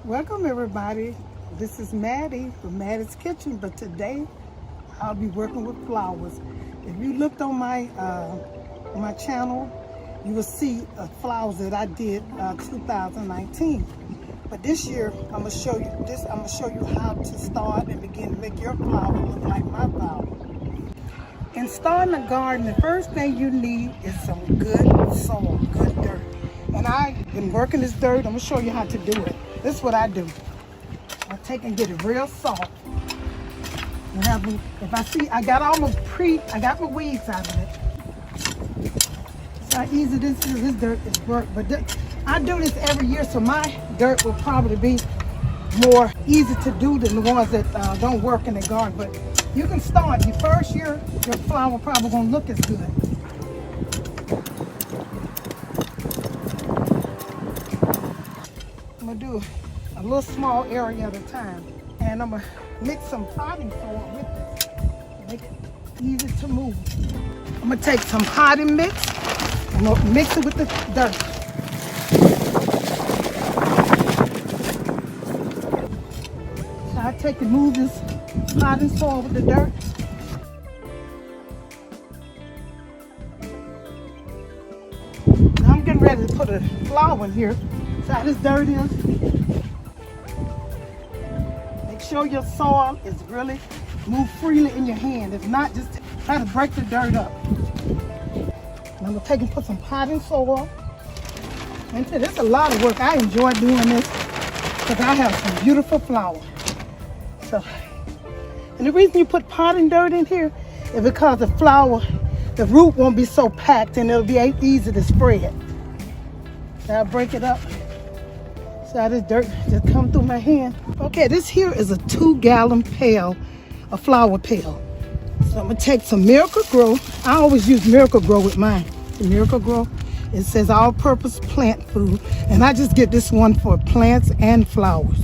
Welcome everybody. This is Mattie from Mattie's Kitchen, but today I'll be working with flowers. If you looked on my channel, you will see flowers that I did 2019. But this year I'm gonna show you this. I'm gonna show you how to start and begin to make your flower look like my flower. In starting a garden, the first thing you need is some good soil, good dirt. And I've been working this dirt. I'm gonna show you how to do it. This is what I do. I take and get it real soft. And if I see I got my weeds out of it. It's how easy this dirt is work. But I do this every year, so my dirt will probably be more easy to do than the ones that don't work in the garden. But you can start. Your first year, your flower probably won't look as good. I'm gonna do a little small area at a time, and I'm gonna mix some potting soil with this. Make it easy to move. I'm gonna take some potting mix and I'm gonna mix it with the dirt. So I take and move this potting soil with the dirt. Now I'm getting ready to put a flower in here. See how this dirt is? Make sure your soil is really move freely in your hand. If not, just try to break the dirt up. And I'm gonna take and put some potting soil into this. It's a lot of work. I enjoy doing this because I have some beautiful flowers. So, and the reason you put potting dirt in here is because the flower, the root won't be so packed and it'll be easy to spread. So I break it up. So how this dirt just come through my hand. Okay, this here is a 2-gallon pail, a flower pail. So I'm gonna take some Miracle Grow. I always use Miracle Grow with mine. The Miracle Grow, it says all-purpose plant food, and I just get this one for plants and flowers.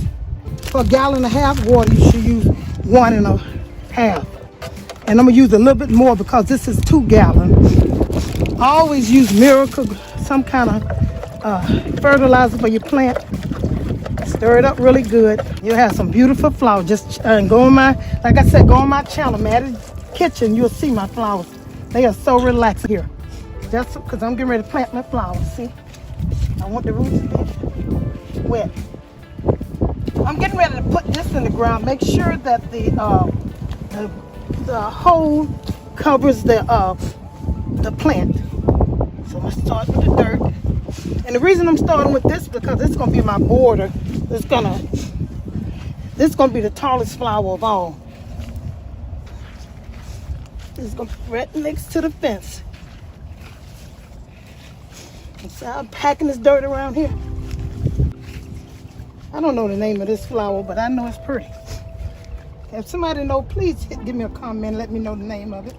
For 1.5 gallons water, you should use 1.5. And I'm gonna use a little bit more because this is 2 gallons. I always use Miracle, some kind of fertilizer for your plant. Stir it up really good. You'll have some beautiful flowers. Just go on like I said, go on my channel, Mattie's Kitchen. You'll see my flowers. They are so relaxed here. Just because I'm getting ready to plant my flowers. See, I want the roots to be wet. I'm getting ready to put this in the ground. Make sure that the hole covers the plant. So I'm gonna start with the dirt. And the reason I'm starting with this because it's gonna be my border. This is gonna be the tallest flower of all. It's gonna be right next to the fence. And so I'm packing this dirt around here. I don't know the name of this flower, but I know it's pretty. If somebody knows, please give me a comment and let me know the name of it.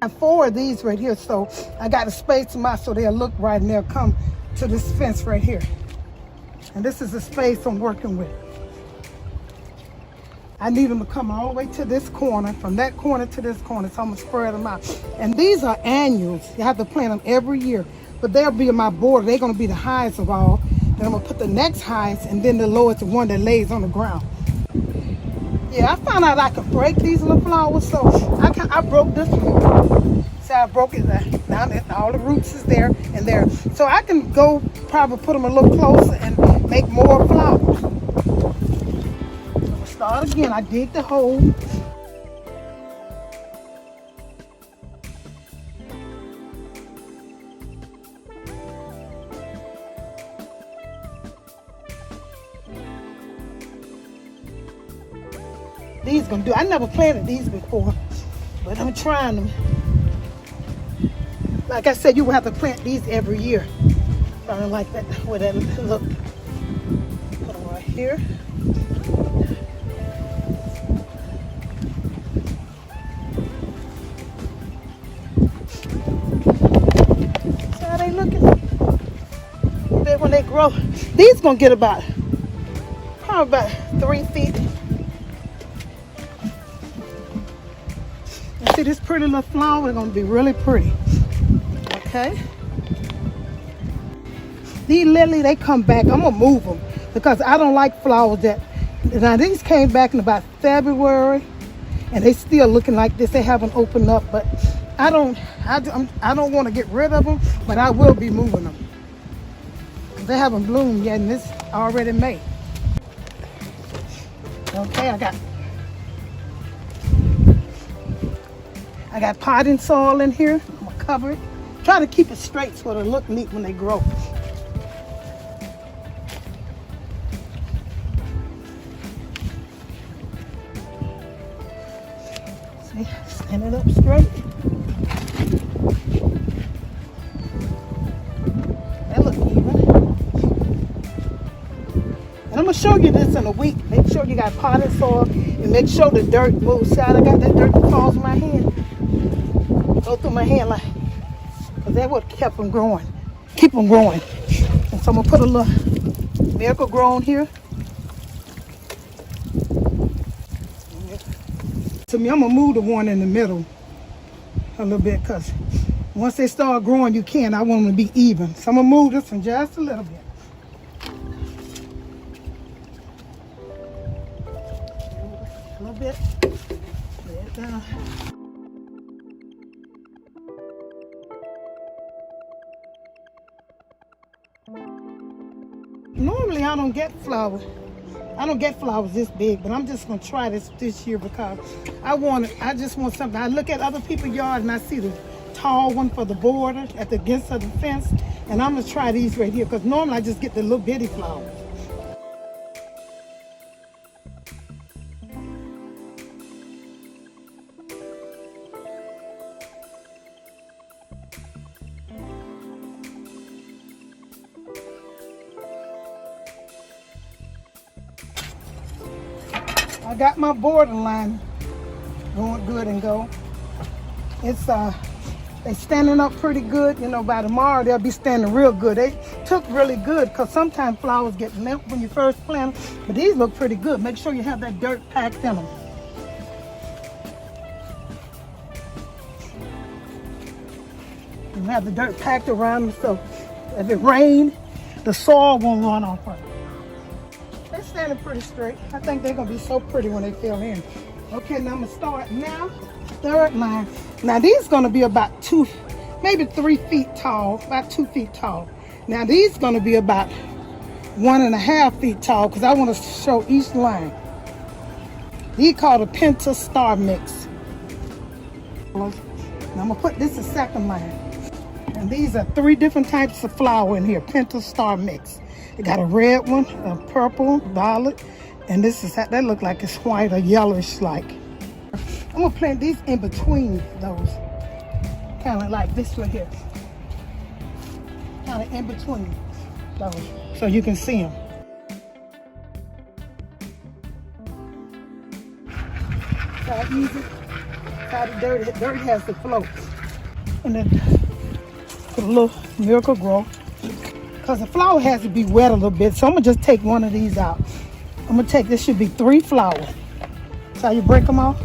I have 4 of these right here, so I got to space them out so they'll look right and they'll come to this fence right here. And this is the space I'm working with. I need them to come all the way to this corner, from that corner to this corner, so I'm gonna spread them out. And these are annuals. You have to plant them every year, but they'll be in my border. They're gonna be the highest of all. Then I'm gonna put the next highest and then the lowest, the one that lays on the ground. Yeah, I found out I could break these little flowers, so I broke this one. So I broke it. Now that all the roots is there and there, so I can go probably put them a little closer and make more flowers. So I'll start again. I dig the hole. These gonna do. I never planted these before, but I'm trying them. Like I said, you will have to plant these every year. Something like that. Where that look. Put them right here. See how they looking? Then when they grow, these gonna get probably about 3 feet. See this pretty little flower is going to be really pretty. Okay. These lily, they come back. I'm gonna move them because I don't like flowers that. Now these came back in about February, and they still looking like this. They haven't opened up, but I don't want to get rid of them, but I will be moving them. They haven't bloomed yet, and it's already May. Okay, I got potting soil in here. I'm gonna cover it. Try to keep it straight so it'll look neat when they grow. See, stand it up straight. That look even. And I'm gonna show you this in a week. Make sure you got potting soil and make sure the dirt moves out. I got that dirt that falls in my hand. Go through my hand like, because that's what kept them growing. Keep them growing. And so I'm gonna put a little miracle grow on here. To me, I'm gonna move the one in the middle a little bit because once they start growing, you can. I want them to be even. So I'm gonna move this one just a little bit. A little bit. Lay it down. Normally I don't get flowers. I don't get flowers this big, but I'm just gonna try this year because I just want something. I look at other people's yards and I see the tall one for the border at the against of the fence, and I'm gonna try these right here because normally I just get the little bitty flowers. I got my borderline going good and go. It's they standing up pretty good. You know, by tomorrow they'll be standing real good. They took really good because sometimes flowers get limp when you first plant them, but these look pretty good. Make sure you have that dirt packed in them. You have the dirt packed around them so if it rains, the soil won't run off of them. They're standing pretty straight. I think they're gonna be so pretty when they fill in. Okay, now I'm gonna start now. Third line. Now these gonna be about maybe 3 feet tall, about 2 feet tall. Now these gonna be about 1.5 feet tall because I want to show each line. These called a Penta Star Mix. Now I'm gonna put this a second line. And these are 3 different types of flower in here, Penta Star Mix. It got a red one, a purple, violet, and this is that look like it's white or yellowish like. I'm gonna plant these in between those, kind of like this one here, kind of in between those, so you can see them. How easy, how the dirt has to float, and then put a little miracle grow. Because the flower has to be wet a little bit, so I'm gonna just take one of these out. I'm gonna take, this should be 3 flowers. That's how you break them off.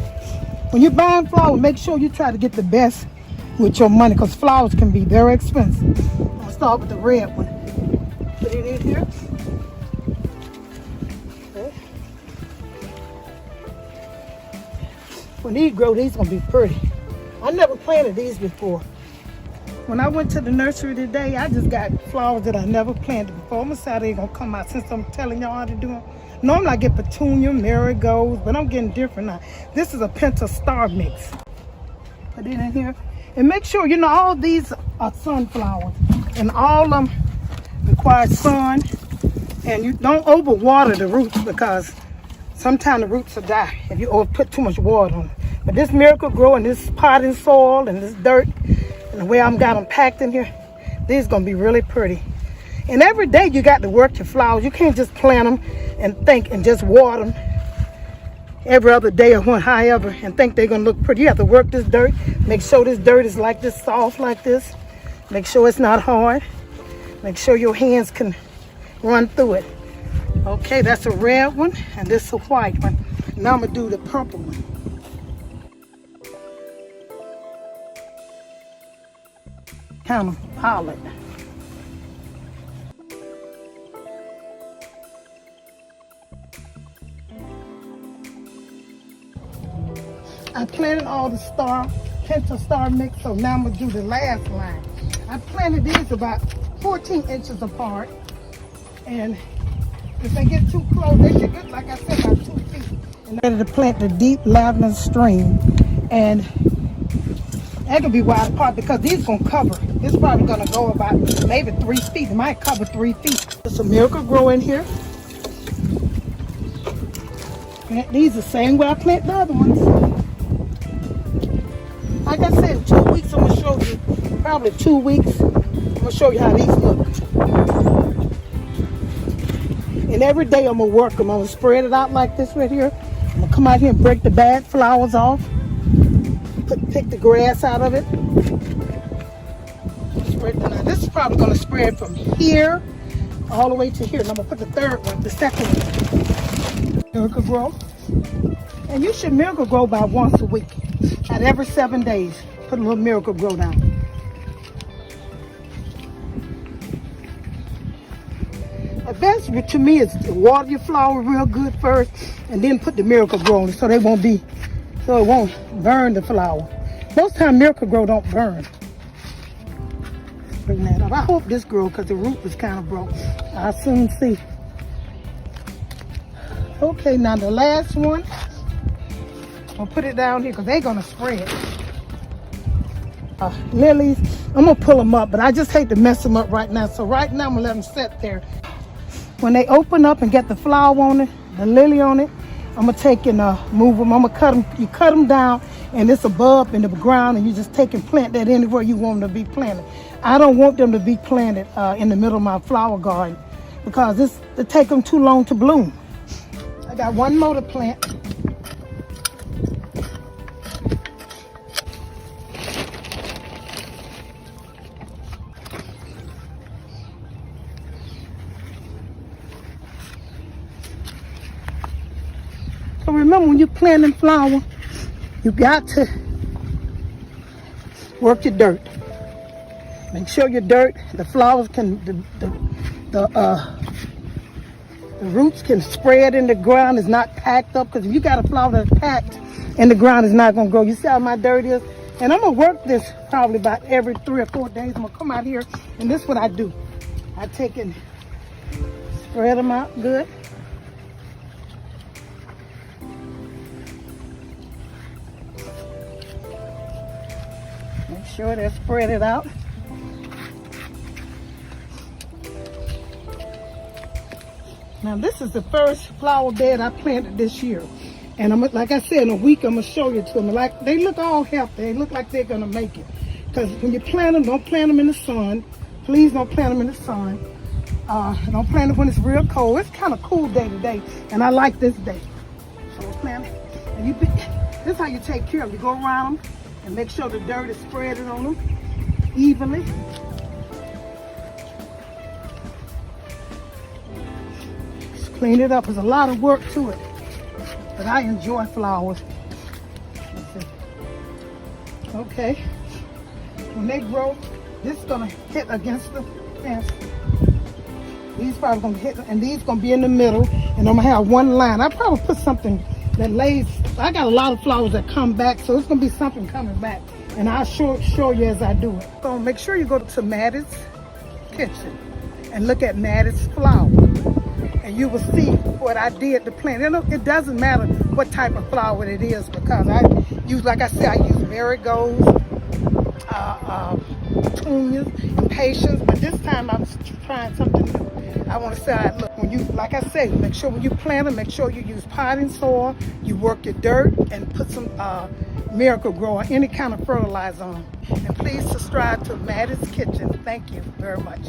When you're buying flowers, make sure you try to get the best with your money because flowers can be very expensive. I'm gonna start with the red one. Put it in here. Okay. When these grow, these gonna be pretty. I never planted these before. When I went to the nursery today, I just got flowers that I never planted before. I'm gonna see how they're gonna come out since I'm telling y'all how to do them. Normally I get petunia, marigolds, but I'm getting different now. This is a Penta Star Mix. Put it in here. And make sure, you know, all these are sunflowers. And all of them require sun. And you don't overwater the roots because sometimes the roots will die if you put too much water on them. But this miracle grow and this potting soil and this dirt, and the way I'm got them packed in here, these gonna be really pretty. And every day you got to work your flowers. You can't just plant them and think and just water them every other day or however and think they're gonna look pretty. You have to work this dirt. Make sure this dirt is like this, soft like this. Make sure it's not hard. Make sure your hands can run through it. Okay, that's a red one and this is a white one. Now I'm gonna do the purple one. kind of pollen. I planted all the Penta Star mix, so now I'm gonna do the last line. I planted these about 14 inches apart, and if they get too close, they should get, like I said, about 2 feet. And I'm ready to plant the deep lavender stream, and that could be wide apart because these gonna cover. It's probably gonna go about maybe 3 feet. It might cover 3 feet. There's some Miracle Grow in here. Plant these the same way I plant the other ones. Like I said, in 2 weeks I'm gonna show you. Probably 2 weeks. I'm gonna show you how these look. And every day I'm gonna work them. I'm gonna spread it out like this right here. I'm gonna come out here and break the bad flowers off. Pick the grass out of it. Spread it. Now this is probably gonna spread from here all the way to here. And I'm gonna put the third one, the second one. Miracle Grow. And you should Miracle Grow about once a week. At every 7 days, put a little Miracle Grow down. The best to me is to water your flower real good first, and then put the Miracle Grow on it so it won't burn the flower. Most time Miracle Grow don't burn. Bring that up. I hope this grows because the root is kind of broke. I'll soon see. Okay, now the last one. I'll put it down here because they're gonna spread. Lilies, I'm gonna pull them up, but I just hate to mess them up right now. So right now I'm gonna let them sit there. When they open up and get the flower on it, the lily on it, I'm gonna take and move them. I'm gonna cut them. You cut them down, and it's above in the ground, and you just take and plant that anywhere you want them to be planted. I don't want them to be planted in the middle of my flower garden because it take them too long to bloom. I got one more to plant. So remember, when you're planting flower, you got to work your dirt. Make sure your dirt, the flowers can, the roots can spread in the ground. It's not packed up, because if you got a flower that's packed in the ground, it's not gonna grow. You see how my dirt is? And I'm gonna work this probably about every 3 or 4 days. I'm gonna come out here, and this is what I do. I take and spread them out good. Make sure they're spread it out. Now this is the first flower bed I planted this year. And I'm, like I said, in a week I'm gonna show you to them. Like, they look all healthy. They look like they're gonna make it. Because when you plant them, don't plant them in the sun. Please don't plant them in the sun. Don't plant them when it's real cold. It's kind of cool day today, and I like this day. So plant it. And this is how you take care of them. You go around them and make sure the dirt is spread on them evenly. Just clean it up. There's a lot of work to it, but I enjoy flowers. Let's see. Okay. When they grow, this is gonna hit against the fence. These probably gonna hit, and these gonna be in the middle, and I'm gonna have one line. I probably put something that lays. I got a lot of flowers that come back, so it's gonna be something coming back, and I'll show you as I do it. So make sure you go to Mattie's kitchen and look at Mattie's flower, and you will see what I did to plant. It doesn't matter what type of flower it is, because I use, like I said, I use marigolds, petunias, impatiens, but this time I was trying something new. I want to say, look, when you, like I said, make sure when you plant them, make sure you use potting soil, you work your dirt, and put some Miracle Grow or any kind of fertilizer on them. And please subscribe to Mattie's Kitchen. Thank you very much.